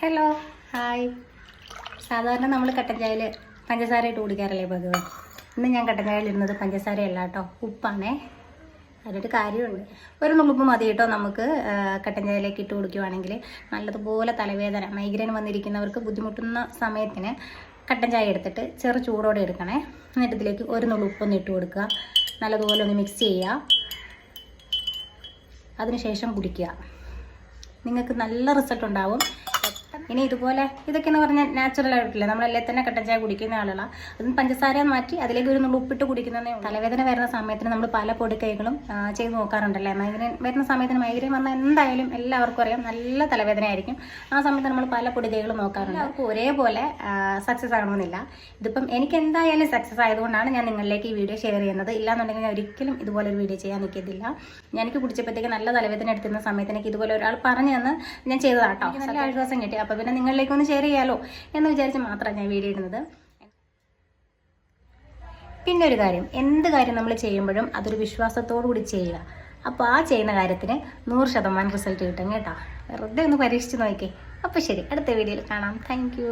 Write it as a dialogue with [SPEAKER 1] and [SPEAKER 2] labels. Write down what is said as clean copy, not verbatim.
[SPEAKER 1] Hello hi. സാധാരണ നമ്മൾ കട്ടൻ ചായയിൽ പഞ്ചസാര ഇട്ട് കുടിക്കാറല്ലേ പതിവ്. ഇന്ന് ഞാൻ കട്ടൻ ചായയിൽ ഇടുന്നത് പഞ്ചസാരയല്ല കേട്ടോ, ഉപ്പാണേ. അതിനൊരു കാര്യമുണ്ട്. ഒരു നുള്ളുപ്പ് മതി കേട്ടോ നമുക്ക് കട്ടൻ ചായയിലേക്ക് ഇട്ട് കുടിക്കുവാണെങ്കിൽ. നല്ലതുപോലെ തലവേദന, മൈഗ്രെയിൻ വന്നിരിക്കുന്നവർക്ക് ബുദ്ധിമുട്ടുന്ന സമയത്തിന് കട്ടൻ ചായ എടുത്തിട്ട് ചെറു ചൂടോടെ എടുക്കണേ. എന്നിട്ട് ഇതിലേക്ക് ഒരു നുള്ളുപ്പൊന്ന് ഇട്ട് കൊടുക്കുക. നല്ലതുപോലെ ഒന്ന് മിക്സ് ചെയ്യുക. അതിനുശേഷം കുടിക്കുക. നിങ്ങൾക്ക് നല്ല റിസൾട്ട് ഉണ്ടാവും. ഇനി ഇതുപോലെ ഇതൊക്കെ എന്ന് പറഞ്ഞാൽ നാച്ചുറൽ ആയിട്ടില്ല, നമ്മളല്ലേ തന്നെ കട്ടൻ ചായ കുടിക്കുന്ന ആളുകളാണ്. അതും പഞ്ചസാര മാറ്റി അതിലേക്ക് ഒരു നുള്ളു ഉപ്പിട്ട് കുടിക്കുന്നതേ. തലവേദന വരുന്ന സമയത്തിന് നമ്മൾ പല പൊടിക്കൈകളും ചെയ്ത് നോക്കാറുണ്ടല്ലേ. മൈഗ്രെയിൻ വരുന്ന സമയത്തിന്, മൈഗ്രെയിൻ വന്നാൽ എന്തായാലും എല്ലാവർക്കും അറിയാം നല്ല തലവേദന ആയിരിക്കും. ആ സമയത്ത് നമ്മൾ പല പൊടിക്കൈകളും നോക്കാറുണ്ട്. അവർക്ക് ഒരേപോലെ സക്സസ് ആകണമെന്നില്ല. ഇതിപ്പം എനിക്ക് എന്തായാലും സക്സസ് ആയതുകൊണ്ടാണ് ഞാൻ നിങ്ങളിലേക്ക് ഈ വീഡിയോ ഷെയർ ചെയ്യുന്നത്. ഇല്ലാന്നുണ്ടെങ്കിൽ ഞാൻ ഒരിക്കലും ഇതുപോലെ ഒരു വീഡിയോ ചെയ്യാൻ നിൽക്കത്തില്ല. എനിക്ക് കുടിച്ചപ്പോഴത്തേക്ക് നല്ല തലവേദന എടുത്തിരുന്ന സമയത്ത് എനിക്ക് ഇതുപോലെ ഒരാൾ പറഞ്ഞു തന്ന് ഞാൻ ചെയ്തതാട്ടോ. നല്ല ആശ്വാസം കിട്ടി. അപ്പോൾ പിന്നെ നിങ്ങളിലേക്ക് ഒന്ന് ഷെയർ ചെയ്യാലോ എന്ന് വിചാരിച്ച് മാത്രമാണ് ഞാൻ വീഡിയോ ഇടുന്നത്. പിന്നെ ഒരു കാര്യം, എന്ത് കാര്യം നമ്മൾ ചെയ്യുമ്പോഴും അതൊരു വിശ്വാസത്തോടു കൂടി ചെയ്യുക. അപ്പോൾ ആ ചെയ്യുന്ന കാര്യത്തിന് 100% റിസൾട്ട് കിട്ടും കേട്ടോ. വെറുതെ ഒന്ന് പരീക്ഷിച്ച് നോക്കിയേ. അപ്പോൾ ശരി, അടുത്ത വീഡിയോയിൽ കാണാം. താങ്ക്